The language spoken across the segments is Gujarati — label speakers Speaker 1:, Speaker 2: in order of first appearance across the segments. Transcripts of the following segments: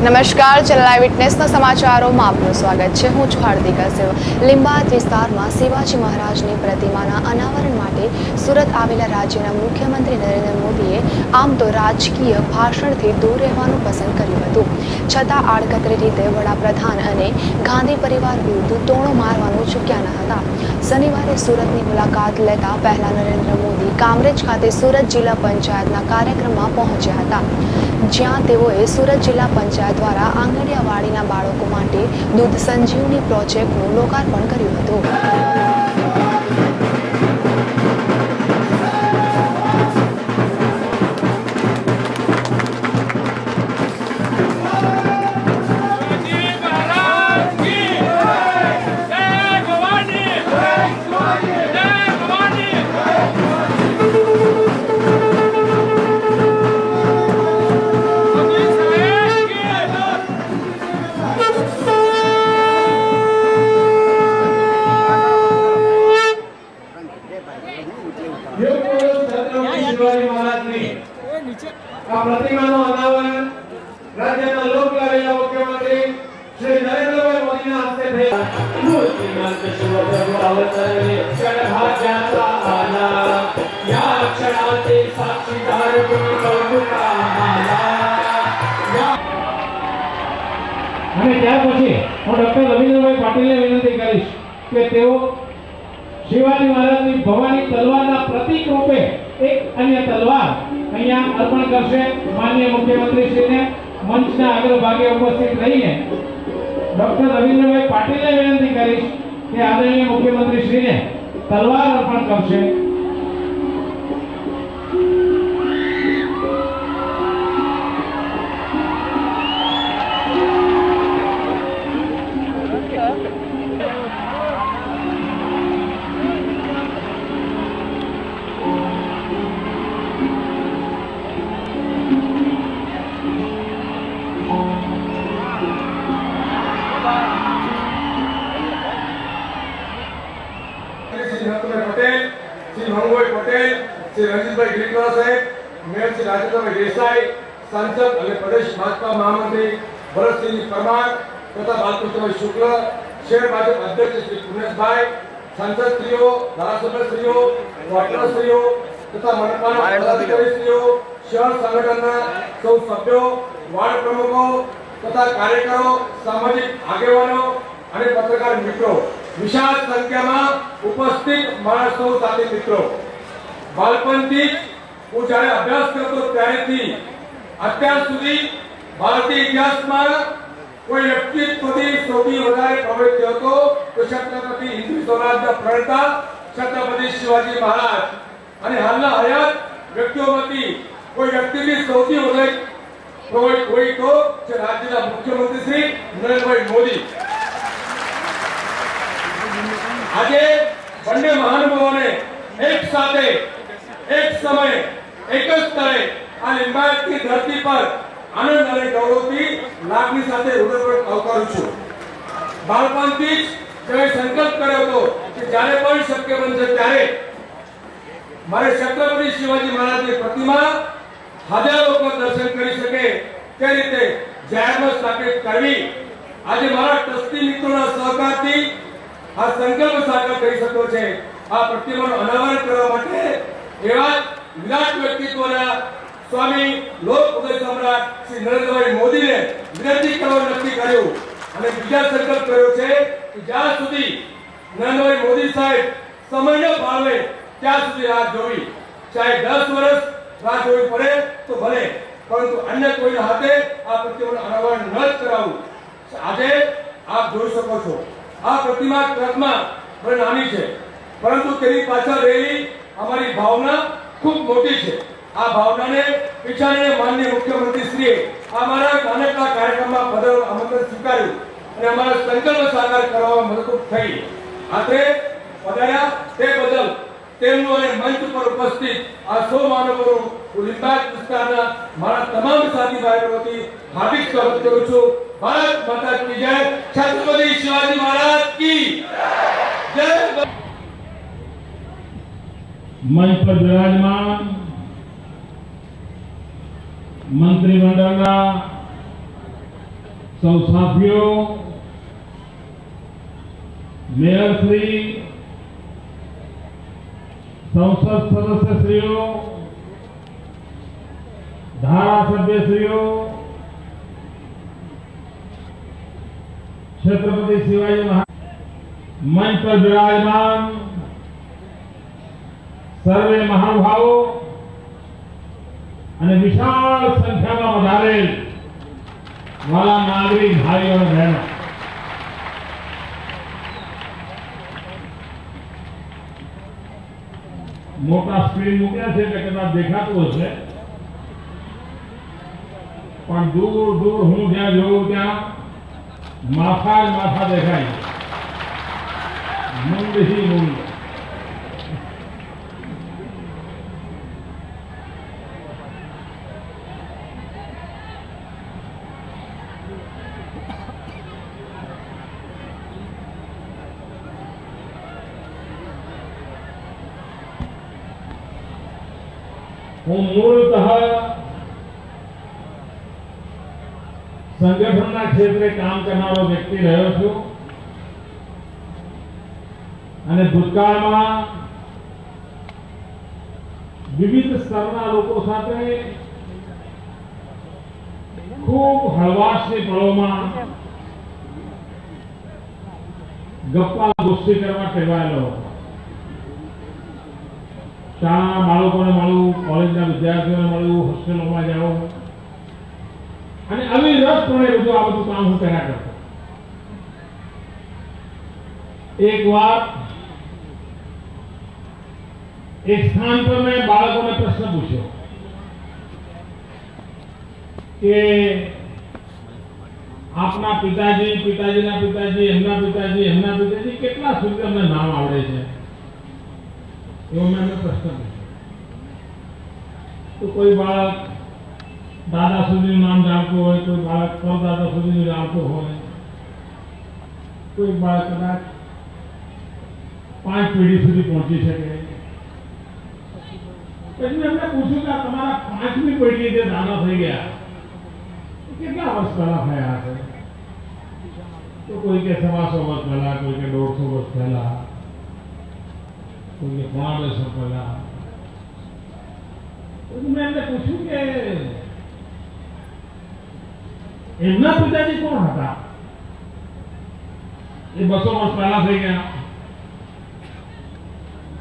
Speaker 1: નમસ્કાર, ચેનલ વિટનેસના સમાચારોમાં આપનું સ્વાગત છે। હું છું હાર્દિકા સેવા। લીંબાયત વિસ્તારમાં શિવાજી મહારાજની પ્રતિમાના અનાવરણ માટે સુરત આવેલા રાજ્યના મુખ્યમંત્રી નરેન્દ્ર મોદીએ આમ તો રાજકીય ભાષણથી દૂર રહેવાનું પસંદ કર્યું હતું, છતાં આડકતરી રીતે વડાપ્રધાન અને ગાંધી પરિવાર વિરુદ્ધ તોણો મારવાનું ચૂક્યા ન હતા। શનિવારે સુરતની મુલાકાત લેતા પહેલા નરેન્દ્ર મોદી કામરેજ ખાતે સુરત જિલ્લા પંચાયતના કાર્યક્રમમાં પહોંચ્યા હતા, જ્યાં તેઓએ સુરત જિલ્લા પંચાયત દ્વારા આંગણિયાવાડીના બાળકો માટે દૂધ સંજીવની પ્રોજેક્ટનું લોકાર્પણ કર્યું હતું।
Speaker 2: શિવાજી મહારાજની આ પ્રતિમાનું અનાવરણ રાજ્યના લોકલાડીલા મુખ્યમંત્રી શ્રી નરેન્દ્રભાઈ મોદીના હસ્તે અને ત્યાર પછી હું ડોક્ટર રવિન્દ્રભાઈ પાટીલને વિનંતી કરીશ કે તેઓ શિવાજી મહારાજની ભવાની તલવારના પ્રતીક રૂપે એક અન્ય તલવાર અહીંયા અર્પણ કરશે। માનનીય મુખ્યમંત્રી શ્રીને મંચના અગ્રભાગે ઉપસ્થિત રહીને ડોક્ટર રવિન્દ્રભાઈ પાટીલને વિનંતી કરીશ કે આદરણીય મુખ્યમંત્રી શ્રીને તલવાર અર્પણ કરશે। श्री मंगोई पटेल, श्री रंजीत भाई गिरीकवाला साहेब, मेयर श्री राजेंद्र भाई देसाई, सांसद और प्रदेश भाजपा महामंत्री भरत सिंह परमार तथा बालकृष्ण भाई शुक्ल, शहर भाजपा अध्यक्ष श्री पुनेश भाई, सांसद श्रीओ, धारासभ्य श्रीओ, वाटर श्रीओ तथा मनपाना पदाधिकारी श्रीओ, शहर संगठनना सौ सभ्यों, वार्ड प्रमुखों तथा कार्यकरों, सामाजिक आगेवानों અને પત્રકાર મિત્રો, વિશાળ સંખ્યામાં ઉપસ્થિત માણસો સાથે મિત્રો, બાળપણથી હું જ્યારે અભ્યાસ કરતો ત્યારેથી અત્યાર સુધી ભારતીય ઇતિહાસમાં કોઈ વ્યક્તિત્વથી સૌથી વધારે પ્રભાવિત થયો હતો તો છત્રપતિ હિન્દુ સ્વરાજના પ્રણેતા છત્રપતિ શિવાજી મહારાજ। અને હાલના હયાત વ્યક્તિઓમાંથી કોઈ વ્યક્તિથી સૌથી વધારે પ્રભાવિત હોય તો છે રાજ્યના મુખ્યમંત્રી શ્રી નરેન્દ્રભાઈ મોદી। આજે બંને મહાનુભાવોને એક સાથે એક સમય એક જ સ્થળે આ લિંબાયતની ધરતી પર આનંદ અને ગૌરવથી લાગણી સાથે હૃદયપૂર્વક આવકારું છું। બાળપણથી જ તેઓએ સંકલ્પ કર્યો હતો કે જ્યારે પણ શક્ય બનશે ત્યારે મારે છત્રપતિ શિવાજી મહારાજની પ્રતિમા હજારો લોકો દર્શન કરી શકે તે રીતે જાહેરમાં સ્થાપિત કરવી। આજે મારા ટ્રસ્ટી મિત્રોના સહકારથી આ સંકલ્પ સાકાર કરી શક્યો છે। આ પ્રતિમાનું અનાવરણ કરવા માટે એવા વિરાટ વ્યક્તિત્વના સ્વામી લોક ઉદય સમ્રાટ શ્રી નરેન્દ્રભાઈ મોદીને વિનંતી કરવાનું નક્કી કર્યું અને બીજા સંકલ્પ કર્યો છે કે જ્યાં સુધી નરેન્દ્રભાઈ મોદી સાહેબ સમય ન ફાળવે ત્યાં સુધી રાહ જોવી, ચાહે 10 વર્ષ રાહ જોવી પડે તો ભલે, પરંતુ અન્ય કોઈના હાથે આ પ્રતિમાનું અનાવરણ ન જ કરાવવું। આજે આપ જોઈ શકો છો આ પ્રતિમા ટ્રકમાં ભલે નાની છે, પરંતુ તેની પાછળ રહેલી અમારી ભાવના ખૂબ મોટી છે। આ ભાવનાને વિચારીને માનનીય મુખ્યમંત્રી શ્રીએ અમારા નાનકડા કાર્યક્રમમાં પધારવાનું આમંત્રણ સ્વીકાર્યું અને અમારા સંકલ્પ સાકાર કરવામાં મદદરૂપ થઈ। આખરે પધાર્યા તે બદલ તેમનું અને મંચ ઉપર ઉપસ્થિત આ સૌ માનવોનું હું લીંબાયત વિસ્તારના મારા તમામ સાથી ભાઈઓ વતી હાર્દિક સ્વાગત કરું છું। भारत माता की जय, छत्रपति शिवाजी महाराज की जय। मंच पर विराजमान मंत्रिमंडलના
Speaker 3: સૌ સાથીઓ, મેયર શ્રી, સંસદ સદસ્યશ્રીઓ, ધારાસભ્યશ્રીઓ, छत्रपति शिवाजी महाराज मंच पर विराजमान सर्वे महानुभावों અને વિશાળ સંખ્યામાં વધારેલ વાલા નાગરિક ભાઈઓ અને બહેનો, મોટા સ્ક્રીન મૂક્યા છે એટલે કદાચ દેખાતું હશે, પણ દૂર દૂર હું જ્યાં જોઉં ત્યાં માથા જ માથા દેખાય, મુંડ ही मुंड। હું મૂળતઃ સંગઠનના ક્ષેત્રે કામ કરનારો વ્યક્તિ રહ્યો છું અને ભૂતકાળમાં વિવિધ સ્તરના લોકો સાથે ખૂબ હળવાશની પળોમાં ગપ્પા ગોષ્ઠી કરવા ટેવાયેલો હતો। શાળાના બાળકોને મળવું, કોલેજના વિદ્યાર્થીઓને મળવું, હોસ્ટેલોમાં જવું અને અવિરતપણે બધું આ બધું કામ હું કર્યા કરતો। એક વાર એક સ્થાન પર મેં બાળકોને પ્રશ્ન પૂછ્યો કે આપના પિતાજી, પિતાજીના પિતાજી, એમના પિતાજી, એમના પિતાજી કેટલા સુધી અમને નામ આવડે છે? એવો મેં એમને પ્રશ્ન પૂછ્યો। તો કોઈ બાળક દાદા સુધીનું નામ જાણતું હોય, કોઈ બાળક પરદાદા સુધીનું જાણતું હોય, કોઈ બાળક કદાચ 5 પેઢી સુધી પહોંચી શકે। પછી મેં એમને પૂછ્યું કે તમારા 5મી પેઢી જે દાદા થઈ ગયા કેટલા વર્ષ પહેલા થયા હશે? તો કોઈ કે 125 વર્ષ પહેલા, કોઈ કે 150 વર્ષ પહેલા, કોઈ કે 250 વર્ષ પહેલા। પછી મેં એમને પૂછ્યું કે એમના પિતાજી કોણ હતા? એ 200 વર્ષ પહેલા થઈ ગયા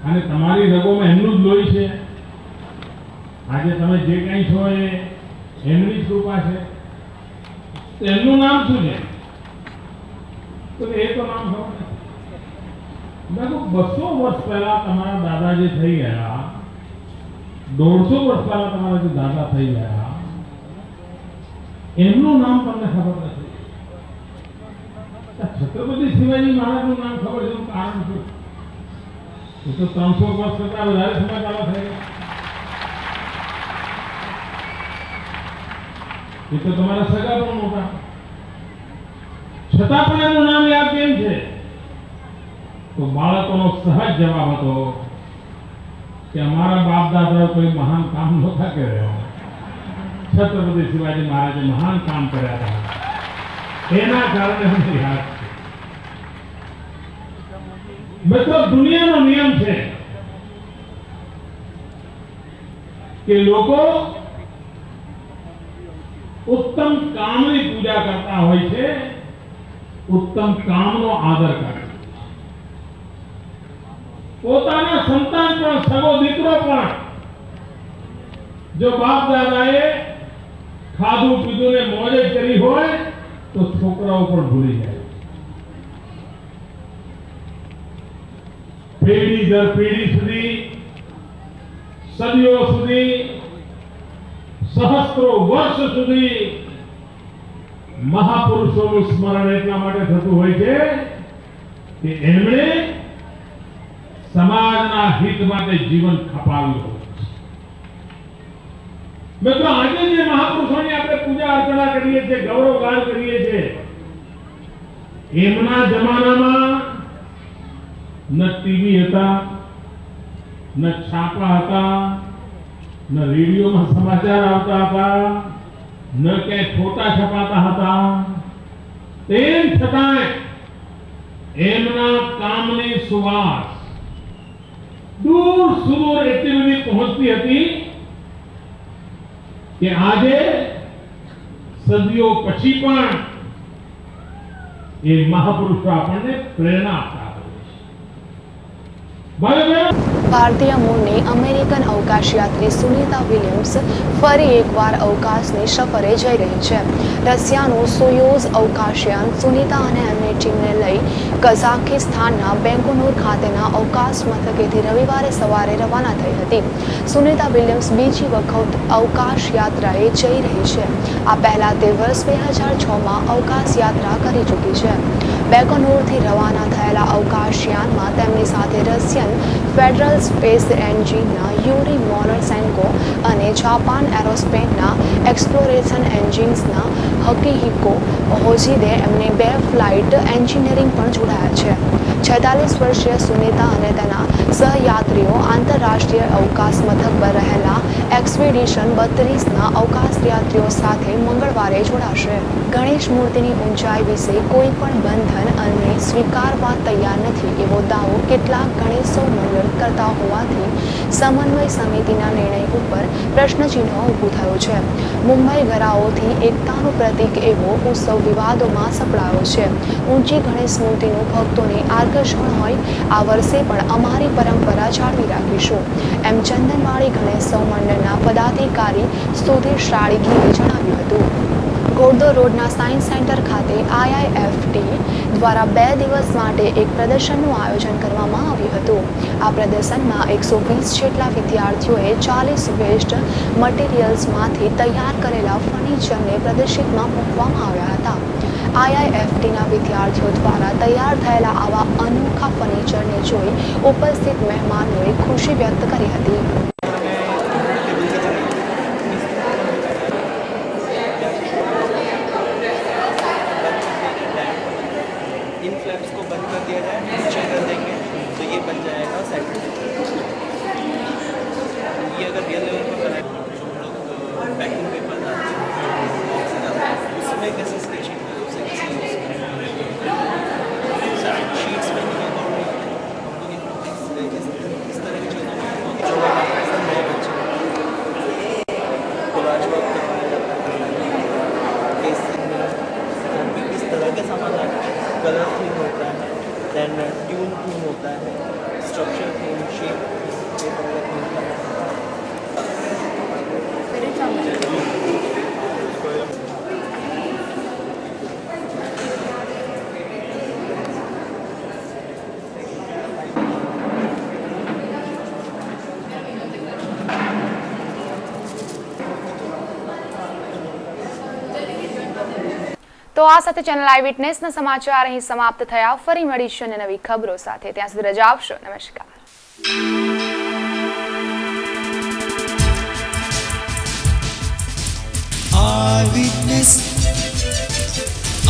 Speaker 3: અને તમારી રગોમાં એમનું જ લોહી છે। આજે તમે જે કંઈ છો એ એમની જ કૃપા છે। એમનું નામ શું છે? તો એ તો નામ ખબર નથી। મેં 200 વર્ષ પહેલા તમારા દાદાજી થઈ ગયા, 150 વર્ષ પહેલા તમારા જે દાદા થઈ ગયા, એમનું નામ તમને ખબર નથી? છત્રપતિ શિવાજી મહારાજનું નામ ખબર છે, એનું કારણ શું? એ તો 300 વર્ષ કરતા વધારે સમયગાળો થઈ ગયો। એ તો તમારા સગા પણ મોટા, છતાં પણ એનું નામ યાદ કેમ છે? તો બાળકોનો સહજ જવાબ હતો કે અમારા બાપ દાદાઓ કોઈ મહાન કામ નહોતા કર્યો, છત્રપતિ શિવાજી મહારાજે મહાન કામ કર્યા હતા, એના કારણે અમને યાદ છે। મિત્રો, દુનિયાનો નિયમ છે કે લોકો ઉત્તમ કામની પૂજા કરતા હોય છે, ઉત્તમ કામનો આદર કરે। પોતાના સંતાન પણ, સગો દીકરો પણ જો બાપ દાદાએ ખાધું પીધું ને મોજે કરી હોય તો છોકરાઓ પણ ભૂલી જાય। પેઢી દર પેઢી સુધી, સદીઓ સુધી, સહસ્ત્રો વર્ષ સુધી મહાપુરુષોનું સ્મરણ એટલા માટે થતું હોય છે કે એમણે સમાજના હિત માટે જીવન ખપાવ્યું। મિત્રો, આજે જે મહાપુરુષોની આપણે પૂજા અર્ચના કરીએ છીએ, ગૌરવગાન કરીએ છીએ, એમના જમાનામાં ન ટીવી હતા, ન છાપા હતા, ન રેડિયોમાં સમાચાર આવતા હતા, ન ક્યાંય ફોટા છપાતા હતા, તેમ છતાંય એમના કામની સુવાસ દૂર સુદૂર એટલી બધી પહોંચતી હતી કે આજે સદીઓ પછી પણ એ મહાપુરુષો આપણને પ્રેરણા આપતા હોય છે. ભાઈઓ
Speaker 1: ભારતીય મૂળની અમેરિકન અવકાશયાત્રી સુનિતા વિલિયમ્સ ફરી એકવાર અવકાશની સફરે જઈ રહી છે. રશિયાનું સોયુઝ અવકાશયાન સુનિતા અને અન્ય ટીમને લઈ કઝાકિસ્તાનના બેંગલુરુ ખાતેના અવકાશ મથકેથી રવિવારે સવારે રવાના થઈ હતી. સુનિતા વિલિયમ્સ બીજી વખત અવકાશ યાત્રાએ જઈ રહી છે. આ પહેલા તે વર્ષ 2006માં અવકાશ યાત્રા કરી ચૂકી છે. બેંગલુરુથી રવાના થયેલા અવકાશયાનમાં તેમની સાથે રશિયન ફેડરલ સ્પેસ એન્જિનના યુરી મોરોસેન્કો અને જાપાન એરોસ્પેસના એક્સપ્લોરેશન એન્જિન્સના હકીહિકો હોજીદે એમને 2 ફ્લાઇટ એન્જિનિયરિંગ પણ જોડાયા છે. 46 વર્ષીય સુનિતા અને તેના સહયાત્રીઓ આંતરરાષ્ટ્રીય અવકાશ મથક પર રહેલા એક્સપેડિશન 32ના અવકાશયાત્રીઓ સાથે મંગળવારે જોડાશે. ગણેશ મૂર્તિની ઊંચાઈ વિશે કોઈ પણ બંધન અને સ્વીકારવા તૈયાર નથી એવો દાવો કેટલાક ગણેશો મંડળ કરતા હોવાથી સમન્વય સમિતિના નિર્ણય ઉપર પ્રશ્નચિહ્ન ઊભું થયું છે. મુંબઈ ગરાઓથી એકતાનું પ્રતીક એવો ઉત્સવ વિવાદોમાં સપડાયો છે. ઊંચી ગણેશ મૂર્તિનું ભક્તોને આકર્ષણ હોય આ વર્ષે પણ અમારી પરંપરા જાળવી રાખીશું એમ ચંદનવાડી ગણેશ મંડળના પદાધિકારી સુધીર શાળીગીરે જણાવ્યું હતું. ઘોડદોર રોડના સાયન્સ સેન્ટર ખાતે IIFT દ્વારા 2 દિવસ માટે એક પ્રદર્શનનું આયોજન કરવામાં આવ્યું હતું. આ પ્રદર્શનમાં 120 જેટલા વિદ્યાર્થીઓએ 40 વેસ્ટ મટીરિયલ્સમાંથી તૈયાર કરેલા ફર્નિચરને પ્રદર્શિતમાં મૂકવામાં આવ્યા હતા. IIFTના વિદ્યાર્થીઓ દ્વારા તૈયાર થયેલા આવા અનોખા ફર્નિચરને જોઈ ઉપસ્થિત મહેમાનોએ ખુશી વ્યક્ત કરી હતી.
Speaker 4: इन फ्लैप्स को बंद कर दिया जाए, नीचे कर देंगे तो ये बन जाएगा सेट. ये अगर रियल लेवल पर बनाए जो हम लोग पैकिंग पेपर डालते हैं उसमें कैसे स्केचिंग करें, उससे कैसे शीट्स में नहीं हम लोग इस तरह की चीज़ों में जो नए बच्चे कोलाज वर्क करवाया जाता है. इस तरह के सामान आता है. कलर थीम होता है, देन ट्यून थीम होता है, स्ट्रक्चर थीम, शेप होता है.
Speaker 1: તો આ સાથે ચેનલ આઈ વિટનેસના સમાચાર અહીં સમાપ્ત થયા. ફરી મળીશું અને નવી ખબરો સાથે. ત્યાં સુધી રજા આપશો. નમસ્કાર.
Speaker 5: Eyewitness,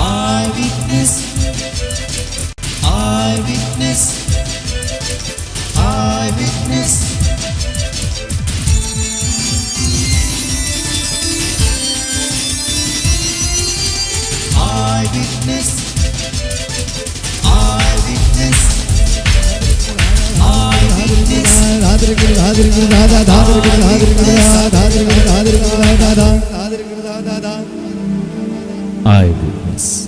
Speaker 5: eyewitness, eyewitness, eyewitness. Eyewitness, eyewitness, eyewitness. Eyewitness.